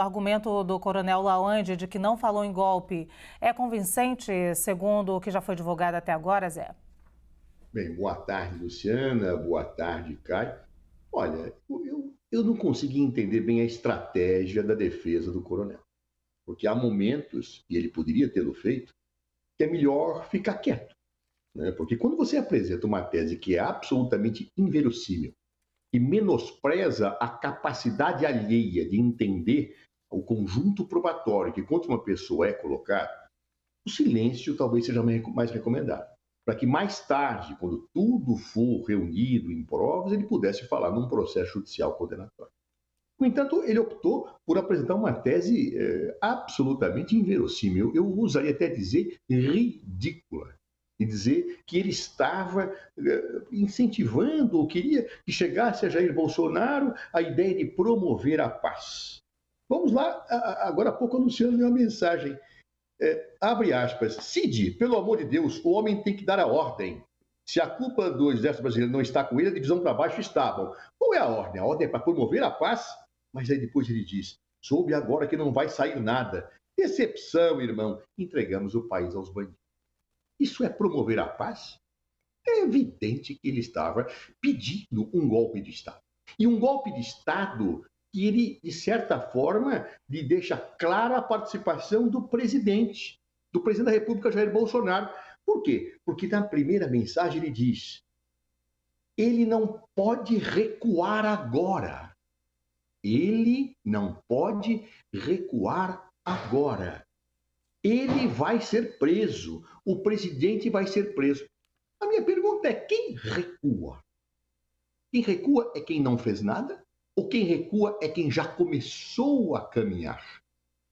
O argumento do coronel Lawande de que não falou em golpe é convincente, segundo o que já foi divulgado até agora, Zé? Bem, boa tarde, Luciana. Boa tarde, Caio. Olha, eu não consegui entender bem a estratégia da defesa do coronel. Porque há momentos, e ele poderia tê-lo feito, que é melhor ficar quieto. Né? Porque quando você apresenta uma tese que é absolutamente inverossímil e menospreza a capacidade alheia de entender o conjunto probatório que contra uma pessoa é colocado, o silêncio talvez seja mais recomendado. Para que mais tarde, quando tudo for reunido em provas, ele pudesse falar num processo judicial condenatório. No entanto, ele optou por apresentar uma tese absolutamente inverossímil. Eu usaria até dizer ridícula. E dizer que ele estava incentivando ou queria que chegasse a Jair Bolsonaro a ideia de promover a paz. Vamos lá, agora há pouco a Luciana deu uma mensagem. Abre aspas. Cid, pelo amor de Deus, o homem tem que dar a ordem. Se a culpa do exército brasileiro não está com ele, a divisão para baixo está. Bom, qual é a ordem? A ordem é para promover a paz? Mas aí depois ele diz, soube agora que não vai sair nada. Decepção, irmão. Entregamos o país aos bandidos. Isso é promover a paz? É evidente que ele estava pedindo um golpe de Estado. E um golpe de Estado que ele, de certa forma, lhe deixa clara a participação do presidente da República, Jair Bolsonaro. Por quê? Porque na primeira mensagem ele diz, ele não pode recuar agora. Ele não pode recuar agora. Ele vai ser preso. O presidente vai ser preso. A minha pergunta é, quem recua? Quem recua é quem não fez nada? Ou quem recua é quem já começou a caminhar?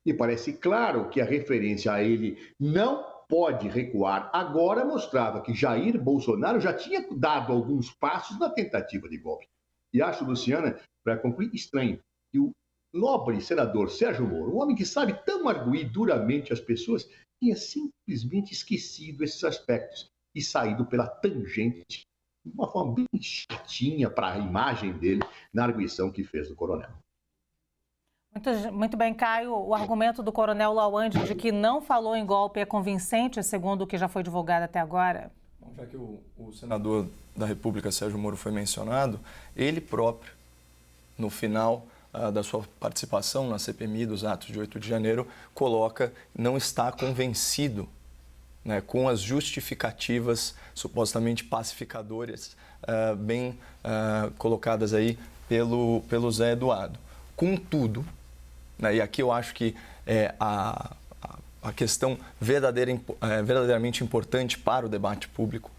Me parece claro que a referência a ele não pode recuar agora mostrava que Jair Bolsonaro já tinha dado alguns passos na tentativa de golpe. E acho, Luciana, para concluir, estranho que o nobre senador Sérgio Moro, um homem que sabe tão arguir duramente as pessoas, tinha simplesmente esquecido esses aspectos e saído pela tangente, de uma forma bem chatinha para a imagem dele na arguição que fez do coronel. Muito bem, Caio. O argumento do coronel Lawande de que não falou em golpe é convincente, segundo o que já foi divulgado até agora? Bom, já que o senador da República, Sérgio Moro, foi mencionado, ele próprio, no final da sua participação na CPMI dos atos de 8 de janeiro, coloca não está convencido, né, com as justificativas supostamente pacificadoras bem colocadas aí pelo Zé Eduardo. Contudo, né, e aqui eu acho que a questão verdadeiramente importante para o debate público,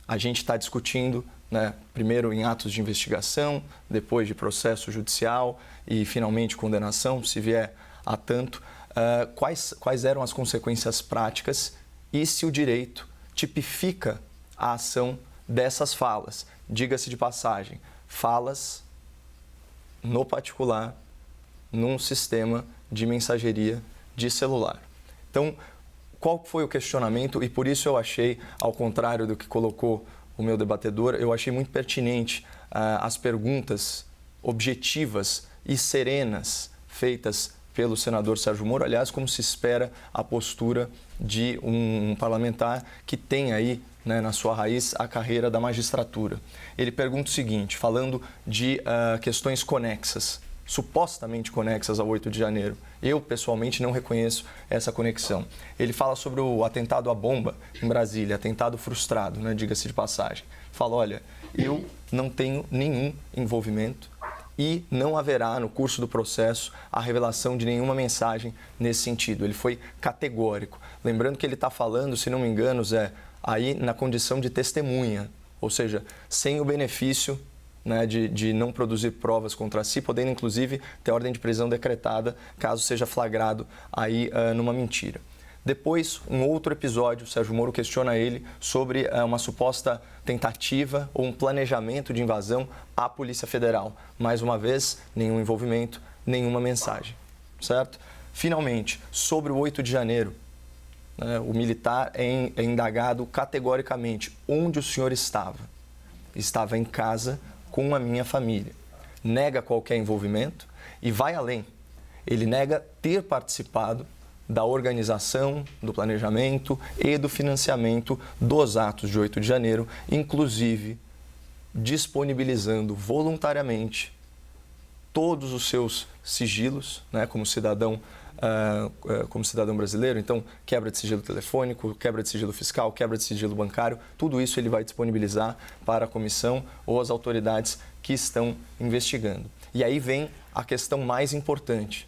a gente está discutindo, né, primeiro em atos de investigação, depois de processo judicial e finalmente condenação, se vier a tanto, quais eram as consequências práticas e se o direito tipifica a ação dessas falas. Diga-se de passagem, falas no particular, num sistema de mensageria de celular. Então, qual foi o questionamento? E por isso eu achei, ao contrário do que colocou o meu debatedor, eu achei muito pertinente as perguntas objetivas e serenas feitas pelo senador Sérgio Moro, aliás, como se espera a postura de um parlamentar que tem aí, né, na sua raiz, a carreira da magistratura. Ele pergunta o seguinte, falando de questões conexas, supostamente conexas ao 8 de janeiro. Eu, pessoalmente, não reconheço essa conexão. Ele fala sobre o atentado à bomba em Brasília, atentado frustrado, né, diga-se de passagem. Fala, olha, eu não tenho nenhum envolvimento e não haverá, no curso do processo, a revelação de nenhuma mensagem nesse sentido. Ele foi categórico. Lembrando que ele está falando, se não me engano, Zé, aí na condição de testemunha, ou seja, sem o benefício, né, de não produzir provas contra si, podendo inclusive ter ordem de prisão decretada caso seja flagrado aí numa mentira. Depois, um outro episódio, o Sérgio Moro questiona ele sobre uma suposta tentativa ou um planejamento de invasão à Polícia Federal. Mais uma vez, nenhum envolvimento, nenhuma mensagem, certo? Finalmente, sobre o 8 de janeiro, né, o militar é indagado categoricamente onde o senhor estava. Estava em casa com a minha família. Nega qualquer envolvimento e vai além. Ele nega ter participado da organização, do planejamento e do financiamento dos atos de 8 de janeiro, inclusive disponibilizando voluntariamente todos os seus sigilos, né, como cidadão brasileiro. Então, quebra de sigilo telefônico, quebra de sigilo fiscal, quebra de sigilo bancário, tudo isso ele vai disponibilizar para a comissão ou as autoridades que estão investigando. E aí vem a questão mais importante.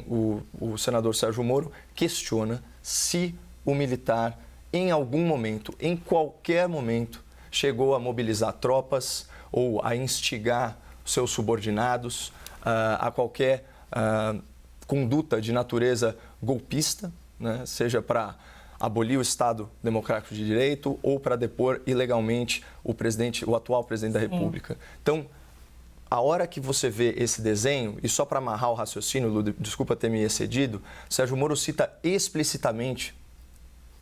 O senador Sérgio Moro questiona se o militar, em algum momento, em qualquer momento, chegou a mobilizar tropas ou a instigar seus subordinados a qualquer conduta de natureza golpista, né? Seja para abolir o Estado Democrático de Direito ou para depor ilegalmente o atual presidente da República. Então, a hora que você vê esse desenho, e só para amarrar o raciocínio, Lu, desculpa ter me excedido, Sérgio Moro cita explicitamente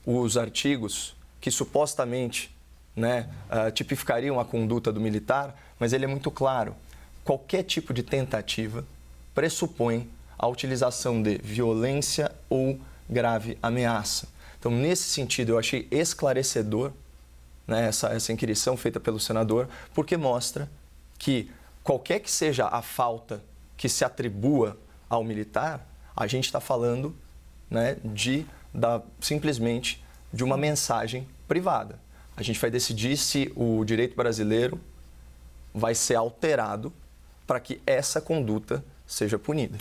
os artigos que supostamente, né, tipificariam a conduta do militar, mas ele é muito claro. Qualquer tipo de tentativa pressupõe a utilização de violência ou grave ameaça. Então, nesse sentido, eu achei esclarecedor, né, essa inquirição feita pelo senador, porque mostra que qualquer que seja a falta que se atribua ao militar, a gente está falando, né, simplesmente de uma mensagem privada. A gente vai decidir se o direito brasileiro vai ser alterado para que essa conduta seja punida.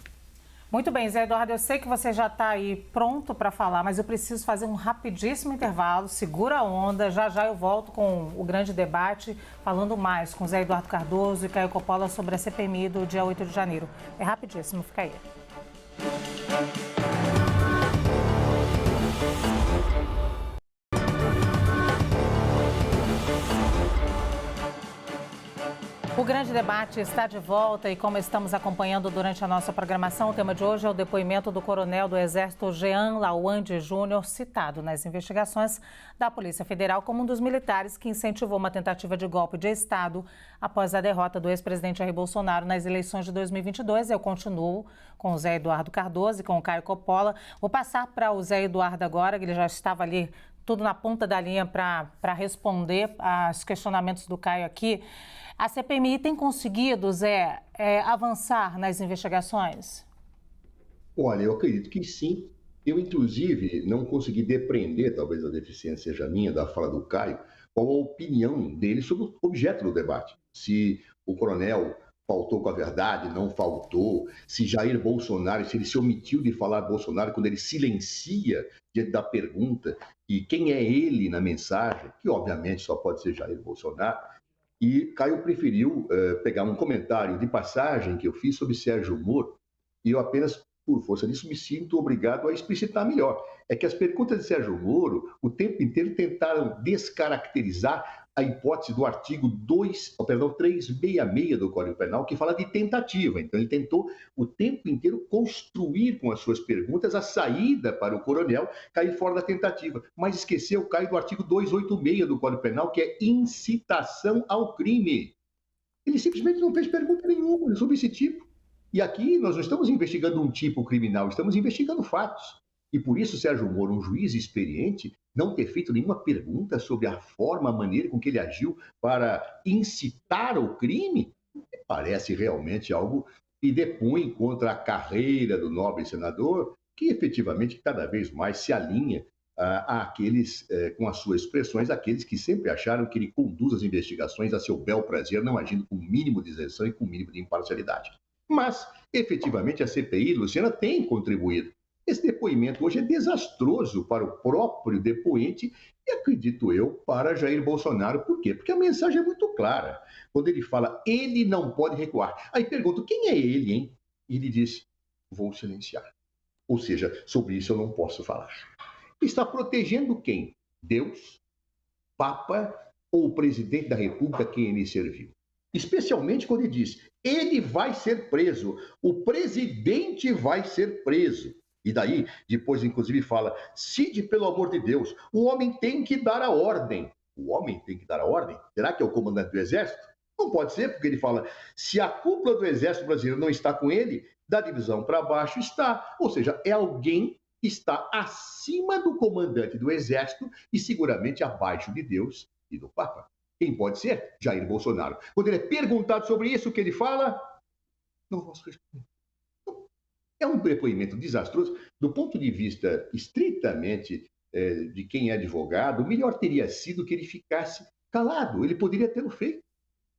Muito bem, Zé Eduardo, eu sei que você já está aí pronto para falar, mas eu preciso fazer um rapidíssimo intervalo, segura a onda, já já eu volto com o grande debate, falando mais com Zé Eduardo Cardoso e Caio Coppola sobre a CPMI do dia 8 de janeiro. É rapidíssimo, fica aí. O grande debate está de volta e, como estamos acompanhando durante a nossa programação, o tema de hoje é o depoimento do coronel do Exército Jean Lawande Júnior, citado nas investigações da Polícia Federal como um dos militares que incentivou uma tentativa de golpe de Estado após a derrota do ex-presidente Jair Bolsonaro nas eleições de 2022. Eu continuo com o Zé Eduardo Cardoso e com o Caio Coppola. Vou passar para o Zé Eduardo agora, que ele já estava ali tudo na ponta da linha para responder aos questionamentos do Caio aqui. A CPMI tem conseguido, Zé, avançar nas investigações? Olha, eu acredito que sim. Eu, inclusive, não consegui depreender, talvez a deficiência seja minha, da fala do Caio, qual a opinião dele sobre o objeto do debate. Se o coronel faltou com a verdade, não faltou, se Jair Bolsonaro, se ele se omitiu de falar Bolsonaro quando ele silencia diante da pergunta, e quem é ele na mensagem, que obviamente só pode ser Jair Bolsonaro. E Caio preferiu pegar um comentário de passagem que eu fiz sobre Sérgio Moro, e eu apenas, por força disso, me sinto obrigado a explicitar melhor. É que as perguntas de Sérgio Moro, o tempo inteiro, tentaram descaracterizar a hipótese do artigo 366 do Código Penal, que fala de tentativa. Então, ele tentou o tempo inteiro construir com as suas perguntas a saída para o coronel cair fora da tentativa. Mas esqueceu, Caio, do artigo 286 do Código Penal, que é incitação ao crime. Ele simplesmente não fez pergunta nenhuma sobre esse tipo. E aqui nós não estamos investigando um tipo criminal, estamos investigando fatos. E por isso, Sérgio Moro, um juiz experiente, não ter feito nenhuma pergunta sobre a forma, a maneira com que ele agiu para incitar o crime, parece realmente algo que depõe contra a carreira do nobre senador, que efetivamente cada vez mais se alinha àqueles, com as suas expressões, aqueles que sempre acharam que ele conduz as investigações a seu bel prazer, não agindo com o mínimo de isenção e com o mínimo de imparcialidade. Mas, efetivamente, a CPI, Luciana, tem contribuído. Esse depoimento hoje é desastroso para o próprio depoente e, acredito eu, para Jair Bolsonaro. Por quê? Porque a mensagem é muito clara. Quando ele fala, ele não pode recuar. Aí pergunto, quem é ele, hein? E ele diz, vou silenciar. Ou seja, sobre isso eu não posso falar. Está protegendo quem? Deus, Papa ou o presidente da República a quem ele serviu? Especialmente quando ele diz, ele vai ser preso, o presidente vai ser preso. E daí, depois, inclusive, fala, Cid, pelo amor de Deus, o homem tem que dar a ordem. O homem tem que dar a ordem? Será que é o comandante do Exército? Não pode ser, porque ele fala, se a cúpula do Exército Brasileiro não está com ele, da divisão para baixo está. Ou seja, é alguém que está acima do comandante do Exército e seguramente abaixo de Deus e do Papa. Quem pode ser? Jair Bolsonaro. Quando ele é perguntado sobre isso, o que ele fala? Não posso responder. É um depoimento desastroso. Do ponto de vista estritamente de quem é advogado, o melhor teria sido que ele ficasse calado. Ele poderia tê-lo feito.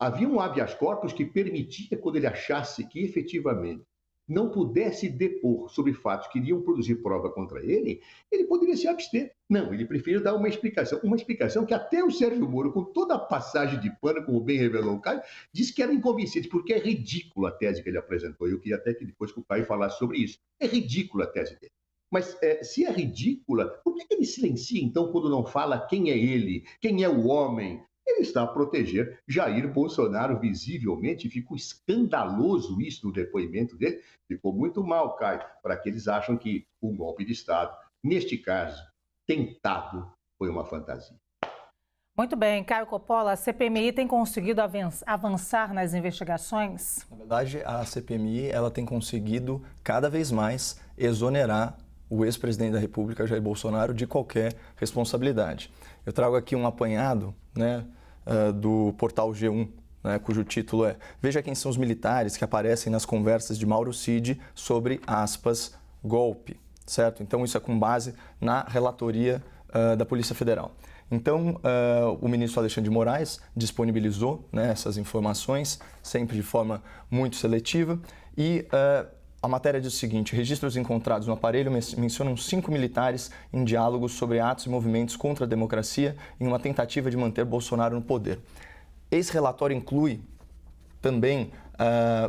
Havia um habeas corpus que permitia, quando ele achasse que efetivamente não pudesse depor sobre fatos que iriam produzir prova contra ele, ele poderia se abster. Não, ele preferiu dar uma explicação que até o Sérgio Moro, com toda a passagem de pano, como bem revelou o Caio, disse que era inconvincente, porque é ridícula a tese que ele apresentou. Eu queria até que depois que o Caio falasse sobre isso. É ridícula a tese dele. Mas se é ridícula, por que ele silencia, então, quando não fala quem é ele, quem é o homem? Ele está a proteger Jair Bolsonaro visivelmente. Ficou escandaloso isso no depoimento dele. Ficou muito mal, Caio, para que eles acham que um golpe de Estado, neste caso, tentado, foi uma fantasia. Muito bem, Caio Coppola, a CPMI tem conseguido avançar nas investigações? Na verdade, a CPMI ela tem conseguido cada vez mais exonerar o ex-presidente da República, Jair Bolsonaro, de qualquer responsabilidade. Eu trago aqui um apanhado, do portal G1, cujo título é "Veja quem são os militares que aparecem nas conversas de Mauro Cid sobre, aspas, golpe", certo? Então, isso é com base na relatoria da Polícia Federal. Então, o ministro Alexandre de Moraes disponibilizou essas informações, sempre de forma muito seletiva, e a matéria diz o seguinte: registros encontrados no aparelho mencionam 5 militares em diálogos sobre atos e movimentos contra a democracia em uma tentativa de manter Bolsonaro no poder. Esse relatório inclui também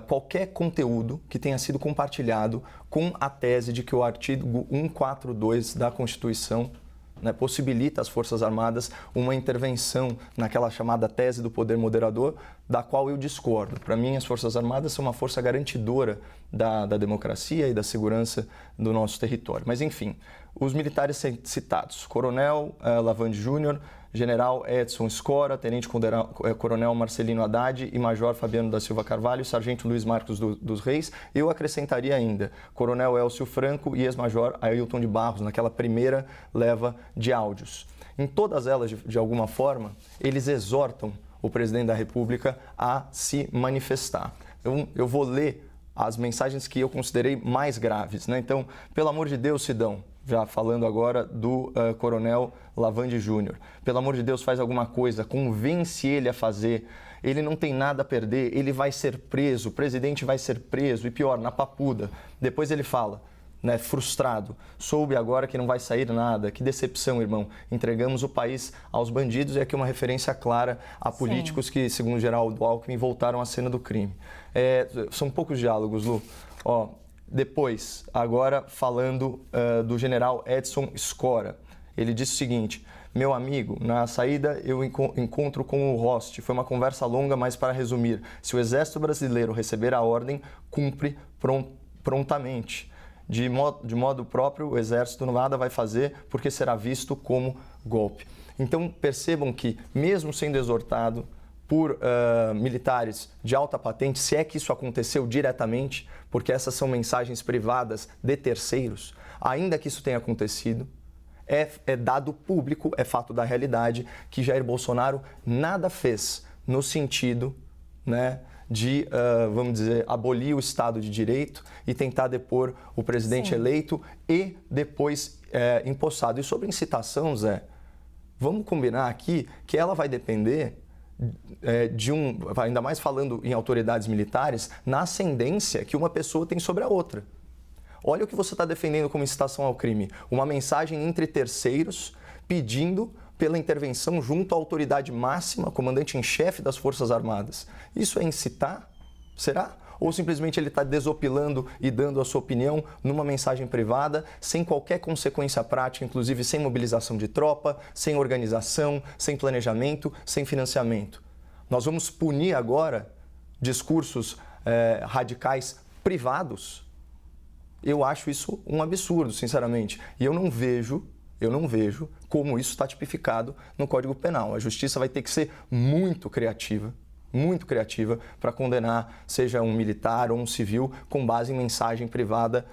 qualquer conteúdo que tenha sido compartilhado com a tese de que o artigo 142 da Constituição possibilita às Forças Armadas uma intervenção naquela chamada tese do poder moderador, da qual eu discordo. Para mim, as Forças Armadas são uma força garantidora da democracia e da segurança do nosso território. Mas, enfim, os militares citados: Coronel Lavande Júnior, General Edson Escora, Tenente Coronel Marcelino Haddad e Major Fabiano da Silva Carvalho, Sargento Luiz Marcos dos Reis. Eu acrescentaria ainda Coronel Elcio Franco e Ex-Major Ailton de Barros, naquela primeira leva de áudios. Em todas elas, de alguma forma, eles exortam o presidente da República a se manifestar. Eu vou ler as mensagens que eu considerei mais graves. Então, pelo amor de Deus, Sidão, já falando agora do Coronel Lavande Júnior, pelo amor de Deus, faz alguma coisa, convence ele a fazer. Ele não tem nada a perder, ele vai ser preso, o presidente vai ser preso, e pior, na papuda. Depois ele fala, frustrado: soube agora que não vai sair nada, que decepção, irmão, entregamos o país aos bandidos. E aqui uma referência clara a políticos que, segundo Geraldo Alckmin, voltaram à cena do crime. São poucos diálogos, Lu. Depois, agora falando do general Edson Escora, ele disse o seguinte: meu amigo, na saída eu encontro com o Rost. Foi uma conversa longa, mas para resumir, se o Exército Brasileiro receber a ordem, cumpre prontamente. De modo próprio, o Exército nada vai fazer, porque será visto como golpe. Então, percebam que, mesmo sendo exortado por militares de alta patente, se é que isso aconteceu diretamente, porque essas são mensagens privadas de terceiros, ainda que isso tenha acontecido, é dado público, é fato da realidade, que Jair Bolsonaro nada fez no sentido, de, vamos dizer, abolir o Estado de Direito e tentar depor o presidente eleito e depois empossado. E sobre incitação, Zé, vamos combinar aqui que ela vai depender ainda mais falando em autoridades militares, na ascendência que uma pessoa tem sobre a outra. Olha o que você está defendendo como incitação ao crime: uma mensagem entre terceiros pedindo pela intervenção junto à autoridade máxima, comandante em chefe das Forças Armadas. Isso é incitar? Será? Ou simplesmente ele está desopilando e dando a sua opinião numa mensagem privada, sem qualquer consequência prática, inclusive sem mobilização de tropa, sem organização, sem planejamento, sem financiamento? Nós vamos punir agora discursos radicais privados? Eu acho isso um absurdo, sinceramente. E eu não vejo como isso está tipificado no Código Penal. A Justiça vai ter que ser muito criativa, muito criativa para condenar, seja um militar ou um civil, com base em mensagem privada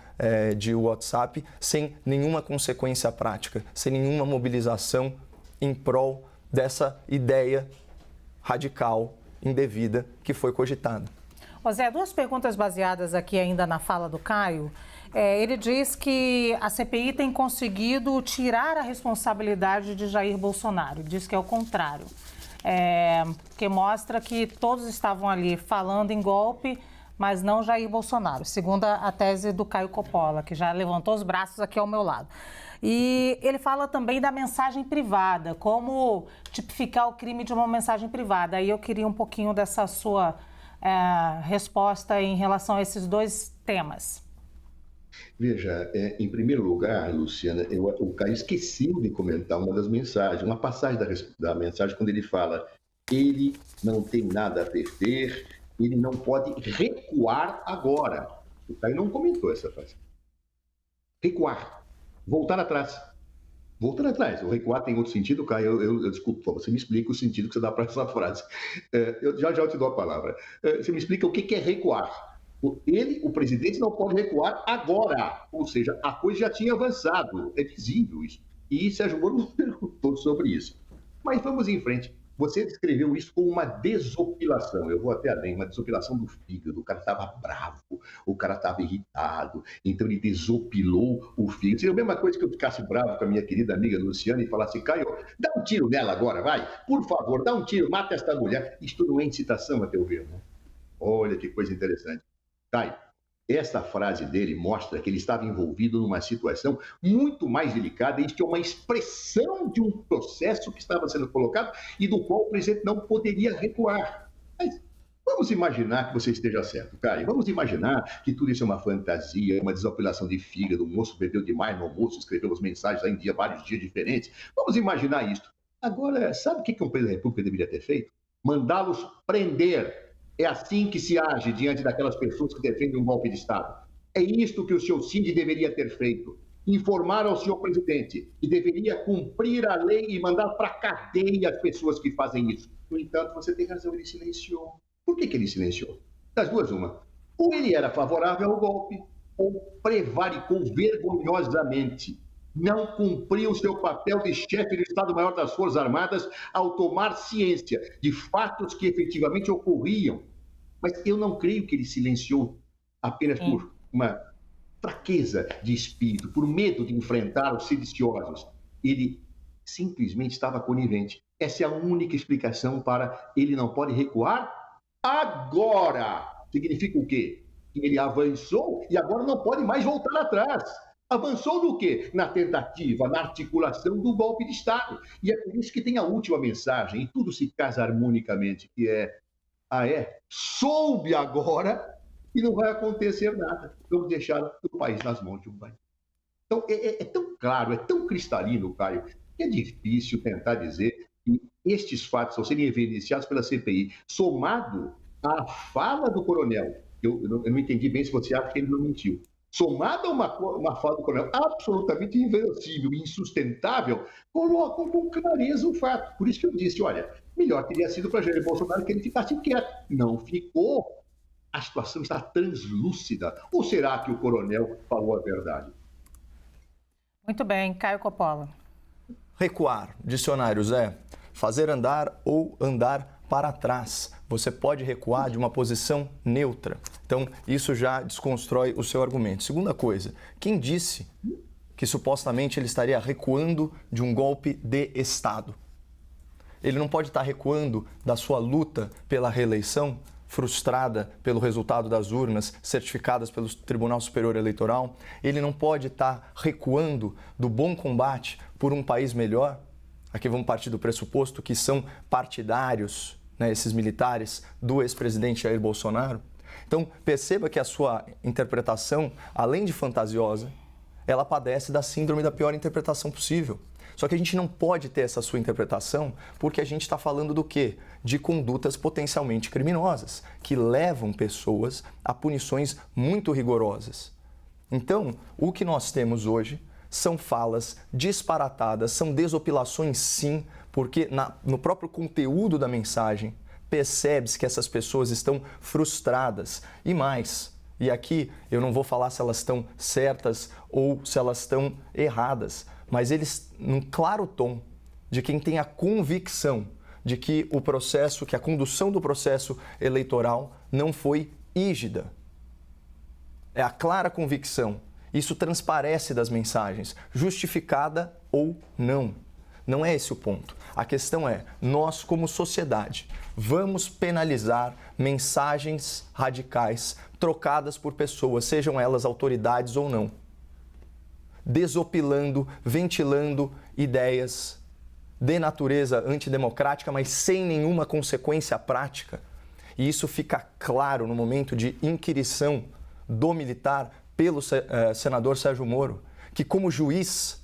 de WhatsApp, sem nenhuma consequência prática, sem nenhuma mobilização em prol dessa ideia radical, indevida, que foi cogitada. Zé, duas perguntas baseadas aqui ainda na fala do Caio. Ele diz que a CPI tem conseguido tirar a responsabilidade de Jair Bolsonaro. Diz que é o contrário. Que mostra que todos estavam ali falando em golpe, mas não Jair Bolsonaro, segundo a tese do Caio Coppola, que já levantou os braços aqui ao meu lado. E ele fala também da mensagem privada, como tipificar o crime de uma mensagem privada. Aí eu queria um pouquinho dessa sua resposta em relação a esses dois temas. Veja, em primeiro lugar, Luciana, o Caio esqueceu de comentar uma das mensagens, uma passagem da mensagem, quando ele fala: ele não tem nada a perder, ele não pode recuar agora. O Caio não comentou essa frase. Recuar, voltar atrás. Voltando atrás, o recuar tem outro sentido, Caio, eu desculpa, você me explica o sentido que você dá para essa frase. Eu já te dou a palavra. Você me explica o que é recuar. O presidente, não pode recuar agora, ou seja, a coisa já tinha avançado, é visível isso. E Sérgio Moro não perguntou sobre isso. Mas vamos em frente. Você descreveu isso como uma desopilação, eu vou até além, uma desopilação do fígado. O cara estava bravo, o cara estava irritado, então ele desopilou o fígado. Seria a mesma coisa que eu ficasse bravo com a minha querida amiga Luciana e falasse: Caio, dá um tiro nela agora, vai, por favor, dá um tiro, mata esta mulher. Isto não é incitação, a teu ver, né? Olha que coisa interessante. Caio, essa frase dele mostra que ele estava envolvido numa situação muito mais delicada. Isto é uma expressão de um processo que estava sendo colocado e do qual o presidente não poderia recuar. Mas vamos imaginar que você esteja certo, Caio. Vamos imaginar que tudo isso é uma fantasia, uma desopilação de fígado, o moço bebeu demais no almoço, escreveu as mensagens lá em vários dias diferentes. Vamos imaginar isso. Agora, sabe o que um presidente da República deveria ter feito? Mandá-los prender. É assim que se age diante daquelas pessoas que defendem um golpe de Estado. É isto que o senhor Cid deveria ter feito. Informar ao senhor presidente que deveria cumprir a lei e mandar para a cadeia as pessoas que fazem isso. No entanto, você tem razão, ele silenciou. Por que ele silenciou? Das duas, uma. Ou ele era favorável ao golpe, ou prevaricou vergonhosamente. Não cumpriu o seu papel de chefe do Estado-Maior das Forças Armadas ao tomar ciência de fatos que efetivamente ocorriam. Mas eu não creio que ele silenciou apenas por uma fraqueza de espírito, por medo de enfrentar os sediciosos. Ele simplesmente estava conivente. Essa é a única explicação para ele não pode recuar agora. Significa o quê? Que ele avançou e agora não pode mais voltar atrás. Avançou no quê? Na tentativa, na articulação do golpe de Estado. E é por isso que tem a última mensagem, e tudo se casa harmonicamente, que é: soube agora e não vai acontecer nada. Vamos deixar o país nas mãos de um bandido. Então, é tão claro, é tão cristalino, Caio, que é difícil tentar dizer que estes fatos ao serem evidenciados pela CPI, somado à fala do coronel, eu não entendi bem se você acha que ele não mentiu, somada a uma fala do coronel absolutamente inverossímil e insustentável, colocam com clareza o fato. Por isso que eu disse: olha, melhor teria sido para Jair Bolsonaro que ele ficasse quieto. Não ficou. A situação está translúcida. Ou será que o coronel falou a verdade? Muito bem, Caio Coppola. Recuar, dicionário, Zé. Fazer andar ou andar para trás. Você pode recuar de uma posição neutra. Então, isso já desconstrói o seu argumento. Segunda coisa, quem disse que supostamente ele estaria recuando de um golpe de Estado? Ele não pode estar recuando da sua luta pela reeleição, frustrada pelo resultado das urnas certificadas pelo Tribunal Superior Eleitoral. Ele não pode estar recuando do bom combate por um país melhor. Aqui vamos partir do pressuposto que são partidários, né, esses militares do ex-presidente Jair Bolsonaro. Então, perceba que a sua interpretação, além de fantasiosa, ela padece da síndrome da pior interpretação possível. Só que a gente não pode ter essa sua interpretação porque a gente está falando do quê? De condutas potencialmente criminosas, que levam pessoas a punições muito rigorosas. Então, o que nós temos hoje são falas disparatadas, são desopilações sim, porque no próprio conteúdo da mensagem percebe-se que essas pessoas estão frustradas. E mais, e aqui eu não vou falar se elas estão certas ou se elas estão erradas, mas eles, num claro tom de quem tem a convicção de que o processo, que a condução do processo eleitoral não foi rígida. É a clara convicção. Isso transparece das mensagens, justificada ou não. Não é esse o ponto. A questão é, nós como sociedade, vamos penalizar mensagens radicais trocadas por pessoas, sejam elas autoridades ou não, desopilando, ventilando ideias de natureza antidemocrática, mas sem nenhuma consequência prática. E isso fica claro no momento de inquirição do militar pelo senador Sérgio Moro, que como juiz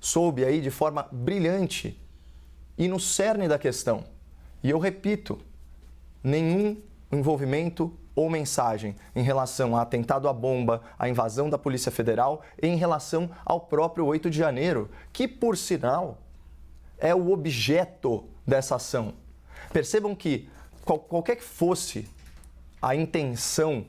soube aí de forma brilhante e no cerne da questão. E eu repito, nenhum envolvimento ou mensagem em relação ao atentado à bomba, à invasão da Polícia Federal, em relação ao próprio 8 de janeiro, que, por sinal, é o objeto dessa ação. Percebam que, qualquer que fosse a intenção,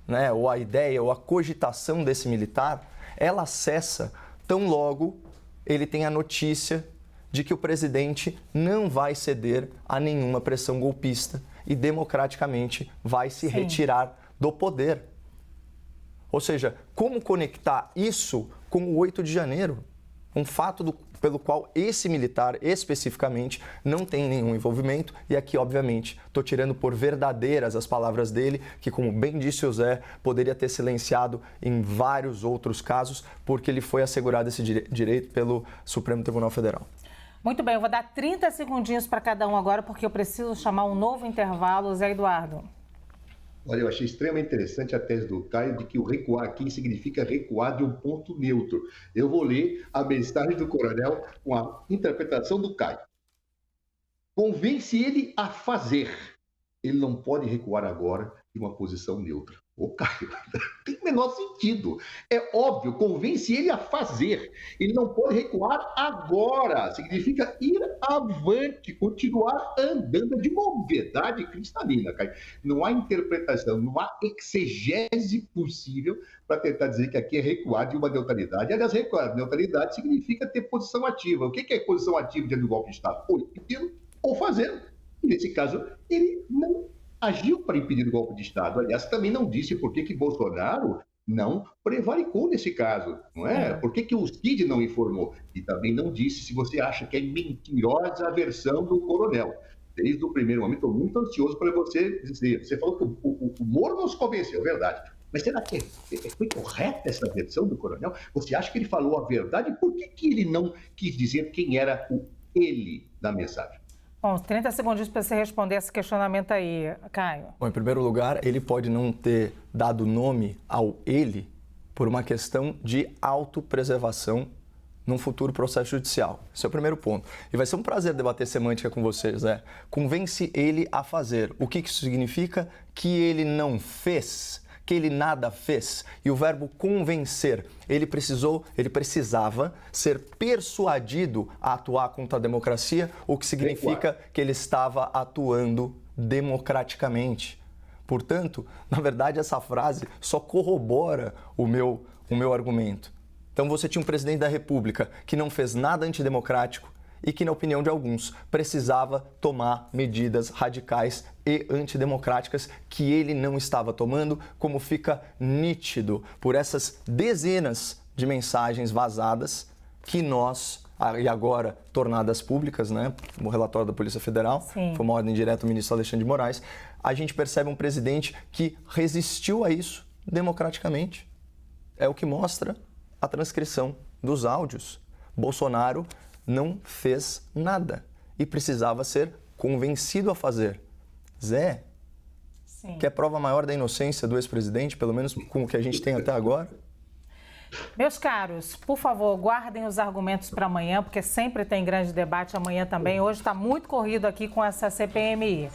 né, ou a ideia, ou a cogitação desse militar, ela cessa tão logo ele tem a notícia de que o presidente não vai ceder a nenhuma pressão golpista e democraticamente vai se retirar do poder. Ou seja, como conectar isso com o 8 de janeiro? Um fato pelo qual esse militar, especificamente, não tem nenhum envolvimento. E aqui, obviamente, estou tirando por verdadeiras as palavras dele, que, como bem disse o Zé, poderia ter silenciado em vários outros casos, porque ele foi assegurado esse direito pelo Supremo Tribunal Federal. Muito bem, eu vou dar 30 segundinhos para cada um agora, porque eu preciso chamar um novo intervalo. Zé Eduardo. Olha, eu achei extremamente interessante a tese do Caio de que o recuar aqui significa recuar de um ponto neutro. Eu vou ler a mensagem do coronel com a interpretação do Caio. Convence ele a fazer. Ele não pode recuar agora de uma posição neutra. Ô, Caio, tem o menor sentido. É óbvio, convence ele a fazer. Ele não pode recuar agora. Significa ir avante, continuar andando de uma obviedade cristalina, Caio. Não há interpretação, não há exegese possível para tentar dizer que aqui é recuar de uma neutralidade. Aliás, recuar de neutralidade significa ter posição ativa. O que é posição ativa diante do golpe de Estado? Ou impedi-lo ou fazê-lo. E nesse caso, ele não agiu para impedir o golpe de Estado. Aliás, também não disse por que Bolsonaro não prevaricou nesse caso, não é? Por que o Cid não informou? E também não disse se você acha que é mentirosa a versão do coronel. Desde o primeiro momento, estou muito ansioso para você dizer. Você falou que o Moro nos convenceu, é verdade. Mas será que foi correta essa versão do coronel? Você acha que ele falou a verdade? Por que ele não quis dizer quem era o ele da mensagem? Bom, 30 segundos para você responder esse questionamento aí, Caio. Bom, em primeiro lugar, ele pode não ter dado nome ao ele por uma questão de autopreservação num futuro processo judicial. Esse é o primeiro ponto. E vai ser um prazer debater semântica com vocês, né? Convence ele a fazer. O que isso significa? Que ele não fez, que ele nada fez. E o verbo convencer, ele precisava ser persuadido a atuar contra a democracia, o que significa que ele estava atuando democraticamente. Portanto, na verdade, essa frase só corrobora o meu argumento. Então, você tinha um presidente da República que não fez nada antidemocrático e que, na opinião de alguns, precisava tomar medidas radicais e antidemocráticas que ele não estava tomando, como fica nítido por essas dezenas de mensagens vazadas que nós, e agora tornadas públicas, né, o relatório da Polícia Federal, Sim. Foi uma ordem direta do ministro Alexandre de Moraes, a gente percebe um presidente que resistiu a isso democraticamente. É o que mostra a transcrição dos áudios. Bolsonaro não fez nada e precisava ser convencido a fazer. Zé, Sim. Quer prova maior da inocência do ex-presidente, pelo menos com o que a gente tem até agora? Meus caros, por favor, guardem os argumentos para amanhã, porque sempre tem grande debate amanhã também. Hoje está muito corrido aqui com essa CPMI.